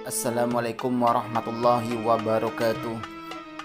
Assalamualaikum warahmatullahi wabarakatuh.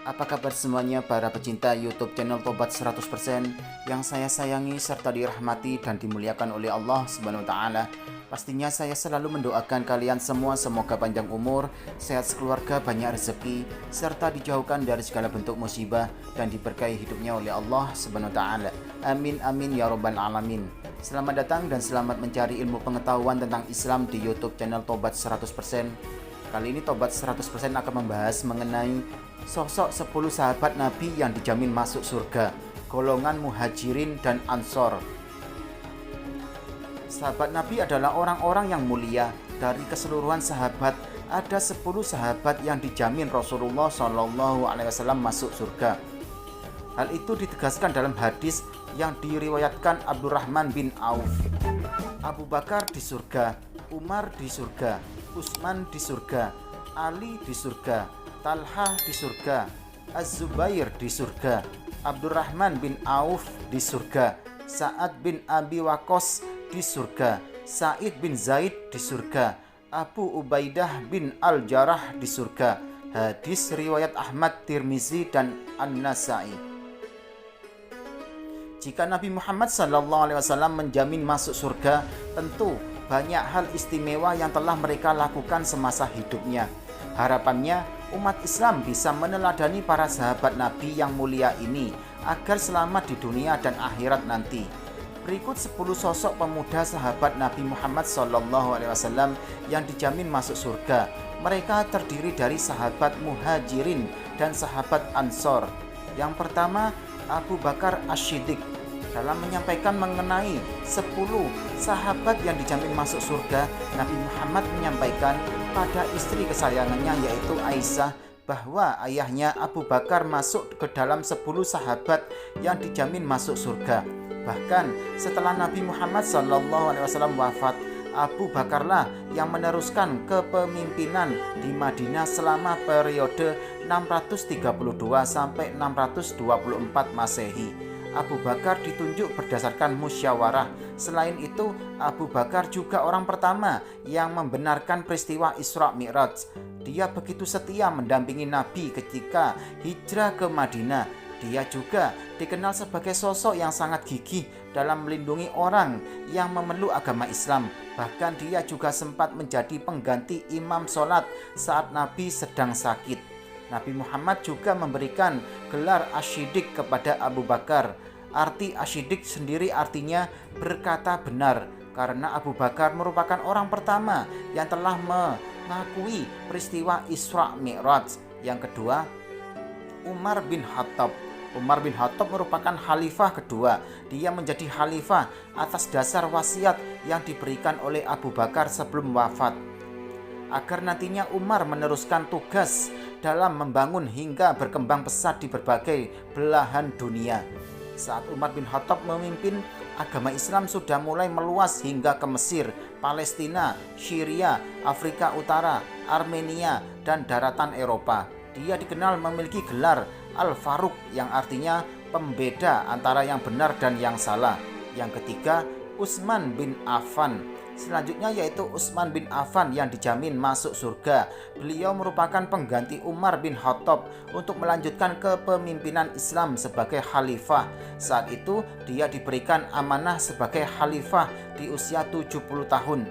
Apa kabar semuanya para pecinta YouTube channel Tobat 100% yang saya sayangi serta dirahmati dan dimuliakan oleh Allah Subhanahu wa taala. Pastinya saya selalu mendoakan kalian semua semoga panjang umur, sehat sekeluarga, banyak rezeki serta dijauhkan dari segala bentuk musibah dan diberkahi hidupnya oleh Allah Subhanahu wa taala. Amin amin ya rabbal alamin. Selamat datang dan selamat mencari ilmu pengetahuan tentang Islam di YouTube channel Tobat 100%. Kali ini Tobat 100% akan membahas mengenai sosok 10 sahabat Nabi yang dijamin masuk surga, golongan Muhajirin dan Ansor. Sahabat Nabi adalah orang-orang yang mulia. Dari keseluruhan sahabat, ada 10 sahabat yang dijamin Rasulullah SAW masuk surga. Hal itu ditegaskan dalam hadis yang diriwayatkan Abdurrahman bin Auf. Abu Bakar di surga, Umar di surga, Utsman di surga, Ali di surga, Talha di surga, Az-Zubair di surga, Abdurrahman bin Auf di surga, Sa'ad bin Abi Waqqas di surga, Sa'id bin Zaid di surga, Abu Ubaidah bin Al-Jarrah di surga. Hadis riwayat Ahmad, Tirmizi dan An-Nasai. Jika Nabi Muhammad SAW menjamin masuk surga, tentu banyak hal istimewa yang telah mereka lakukan semasa hidupnya. Harapannya, umat Islam bisa meneladani para sahabat Nabi yang mulia ini agar selamat di dunia dan akhirat nanti. Berikut 10 sosok pemuda sahabat Nabi Muhammad SAW yang dijamin masuk surga. Mereka terdiri dari sahabat Muhajirin dan sahabat Ansor. Yang pertama, Abu Bakar As-Siddiq. Dalam menyampaikan mengenai 10 sahabat yang dijamin masuk surga, Nabi Muhammad menyampaikan pada istri kesayangannya yaitu Aisyah bahwa ayahnya Abu Bakar masuk ke dalam 10 sahabat yang dijamin masuk surga. Bahkan setelah Nabi Muhammad SAW wafat, Abu Bakarlah yang meneruskan kepemimpinan di Madinah selama periode 632 sampai 624 Masehi. Abu Bakar ditunjuk berdasarkan musyawarah. Selain itu, Abu Bakar juga orang pertama yang membenarkan peristiwa Isra Mi'raj. Dia begitu setia mendampingi Nabi ketika hijrah ke Madinah. Dia juga dikenal sebagai sosok yang sangat gigih dalam melindungi orang yang memeluk agama Islam. Bahkan dia juga sempat menjadi pengganti imam sholat saat Nabi sedang sakit. Nabi Muhammad juga memberikan gelar As-Siddiq kepada Abu Bakar. Arti As-Siddiq sendiri artinya berkata benar, karena Abu Bakar merupakan orang pertama yang telah mengakui peristiwa Isra Mi'raj. Yang kedua, Umar bin Khattab. Umar bin Khattab merupakan khalifah kedua. Dia menjadi khalifah atas dasar wasiat yang diberikan oleh Abu Bakar sebelum wafat, agar nantinya Umar meneruskan tugas dalam membangun hingga berkembang pesat di berbagai belahan dunia. Saat Umar bin Khattab memimpin, agama Islam sudah mulai meluas hingga ke Mesir, Palestina, Syria, Afrika Utara, Armenia, dan daratan Eropa. Dia dikenal memiliki gelar Al-Faruq yang artinya pembeda antara yang benar dan yang salah. Yang ketiga, Utsman bin Affan. Selanjutnya yaitu Utsman bin Affan yang dijamin masuk surga. Beliau merupakan pengganti Umar bin Khattab untuk melanjutkan kepemimpinan Islam sebagai khalifah. Saat itu dia diberikan amanah sebagai khalifah di usia 70 tahun.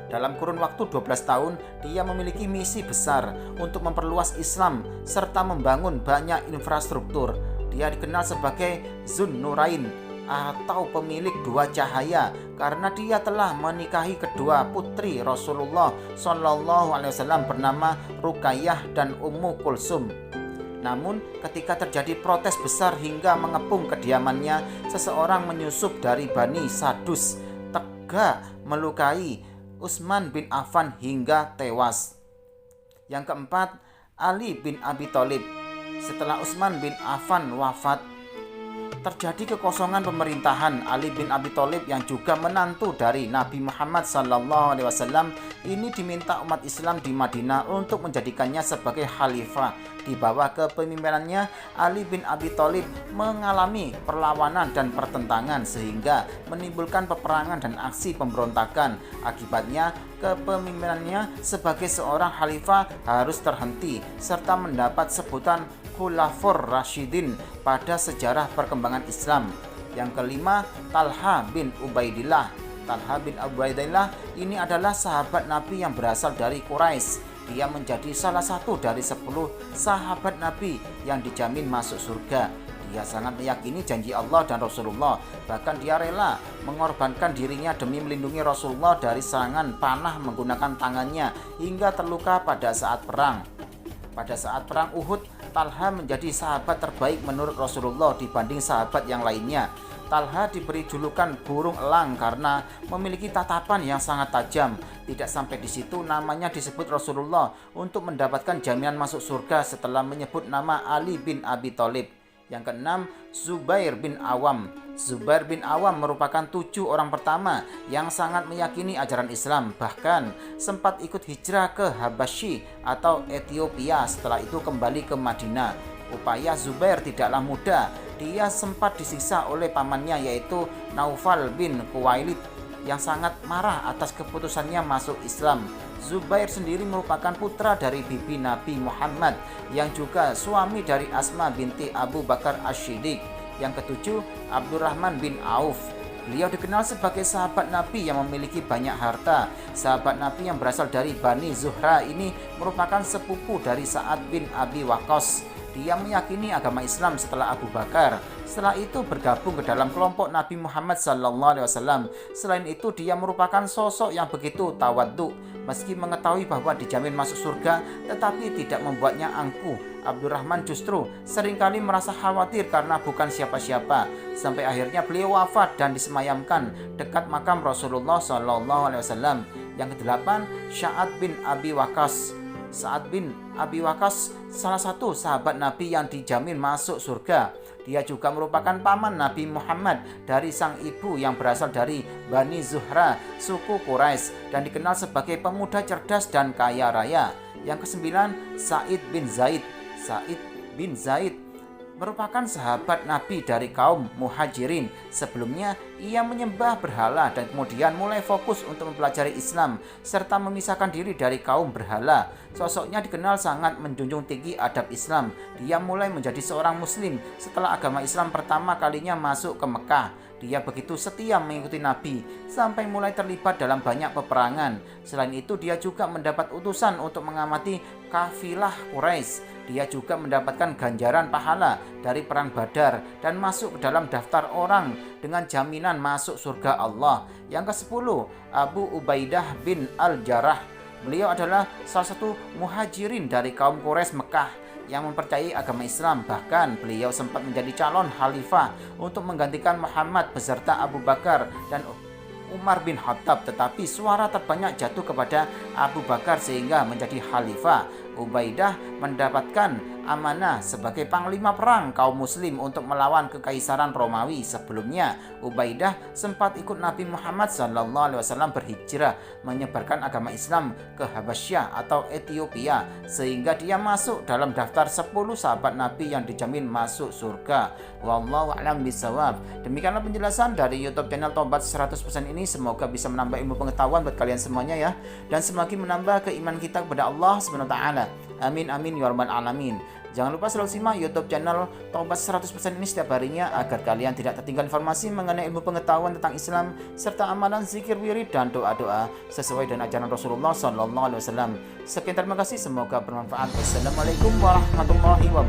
Dalam kurun waktu 12 tahun, dia memiliki misi besar untuk memperluas Islam serta membangun banyak infrastruktur. Dia dikenal sebagai Zun Nurain atau pemilik dua cahaya karena dia telah menikahi kedua putri Rasulullah SAW bernama Ruqayyah dan Ummu Kulsum. Namun ketika terjadi protes besar hingga mengepung kediamannya, seseorang menyusup dari Bani Sadus tega melukai Utsman bin Affan hingga tewas. Yang keempat, Ali bin Abi Thalib. Setelah Utsman bin Affan wafat, terjadi kekosongan pemerintahan. Ali bin Abi Thalib yang juga menantu dari Nabi Muhammad SAW ini diminta umat Islam di Madinah untuk menjadikannya sebagai khalifah. Di bawah kepemimpinannya, Ali bin Abi Thalib mengalami perlawanan dan pertentangan sehingga menimbulkan peperangan dan aksi pemberontakan. Akibatnya, kepemimpinannya sebagai seorang khalifah harus terhenti serta mendapat sebutan Khulafaur Rasyidin pada sejarah perkembangan Islam. Yang kelima, Talha bin Ubaidillah. Talha bin Ubaidillah ini adalah sahabat Nabi yang berasal dari Quraisy. Dia menjadi salah satu dari 10 sahabat Nabi yang dijamin masuk surga. Dia sangat meyakini janji Allah dan Rasulullah. Bahkan dia rela mengorbankan dirinya demi melindungi Rasulullah dari serangan panah menggunakan tangannya hingga terluka pada saat perang. Pada saat perang Uhud, Talha menjadi sahabat terbaik menurut Rasulullah dibanding sahabat yang lainnya. Talha diberi julukan burung elang karena memiliki tatapan yang sangat tajam. Tidak sampai di situ, namanya disebut Rasulullah untuk mendapatkan jaminan masuk surga setelah menyebut nama Ali bin Abi Thalib. Yang keenam, Zubair bin Awam. Zubair bin Awam merupakan 7 orang pertama yang sangat meyakini ajaran Islam, bahkan sempat ikut hijrah ke Habasyi atau Ethiopia, setelah itu kembali ke Madinah. Upaya Zubair tidaklah mudah. Dia sempat disiksa oleh pamannya yaitu Naufal bin Khuwailid yang sangat marah atas keputusannya masuk Islam. Zubair sendiri merupakan putra dari bibi Nabi Muhammad yang juga suami dari Asma binti Abu Bakar Asy-Siddiq. Yang ketujuh, Abdurrahman bin Auf. Beliau dikenal sebagai sahabat Nabi yang memiliki banyak harta. Sahabat Nabi yang berasal dari Bani Zuhra ini merupakan sepupu dari Sa'ad bin Abi Waqqas. Dia meyakini agama Islam setelah Abu Bakar. Setelah itu bergabung ke dalam kelompok Nabi Muhammad SAW. Selain itu, dia merupakan sosok yang begitu tawadhu. Meski mengetahui bahwa dijamin masuk surga, tetapi tidak membuatnya angkuh. Abdurrahman justru seringkali merasa khawatir karena bukan siapa-siapa. Sampai akhirnya beliau wafat dan disemayamkan dekat makam Rasulullah SAW. Yang kedelapan, Sa'ad bin Abi Waqqas. Sa'ad bin Abi Waqqas salah satu sahabat Nabi yang dijamin masuk surga. Dia juga merupakan paman Nabi Muhammad dari sang ibu yang berasal dari Bani Zuhra, suku Quraisy, dan dikenal sebagai pemuda cerdas dan kaya raya. Yang kesembilan, Sa'id bin Zaid. Sa'id bin Zaid merupakan sahabat Nabi dari kaum Muhajirin. Sebelumnya, ia menyembah berhala dan kemudian mulai fokus untuk mempelajari Islam serta memisahkan diri dari kaum berhala. Sosoknya dikenal sangat menjunjung tinggi adab Islam. Dia mulai menjadi seorang muslim setelah agama Islam pertama kalinya masuk ke Mekah. Dia begitu setia mengikuti Nabi sampai mulai terlibat dalam banyak peperangan. Selain itu, dia juga mendapat utusan untuk mengamati kafilah Quraisy. Dia juga mendapatkan ganjaran pahala dari perang Badar dan masuk ke dalam daftar orang dengan jaminan masuk surga Allah. Yang ke-10, Abu Ubaidah bin Al-Jarrah. Beliau adalah salah satu muhajirin dari kaum Quraisy Mekah yang mempercayai agama Islam. Bahkan beliau sempat menjadi calon khalifah untuk menggantikan Muhammad beserta Abu Bakar dan Umar bin Khattab, tetapi suara terbanyak jatuh kepada Abu Bakar sehingga menjadi khalifah. Ubaidah mendapatkan amanah sebagai panglima perang kaum muslim untuk melawan kekaisaran Romawi. Sebelumnya, Ubaidah sempat ikut Nabi Muhammad SAW berhijrah menyebarkan agama Islam ke Habasyah atau Ethiopia, sehingga dia masuk dalam daftar 10 sahabat Nabi yang dijamin masuk surga. Wallahu a'lam bishawab. Demikianlah penjelasan dari YouTube channel Tobat 100% ini. Semoga bisa menambah ilmu pengetahuan buat kalian semuanya ya, dan semakin menambah keimanan kita kepada Allah Subhanahu wa taala. Amin amin ya rabbal alamin. Jangan lupa selalu simak YouTube channel Tobat 100% ini setiap harinya agar kalian tidak tertinggal informasi mengenai ilmu pengetahuan tentang Islam serta amalan zikir wirid dan doa-doa sesuai dengan ajaran Rasulullah SAW. Sekian, terima kasih, semoga bermanfaat. Wassalamualaikum warahmatullahi wabarakatuh.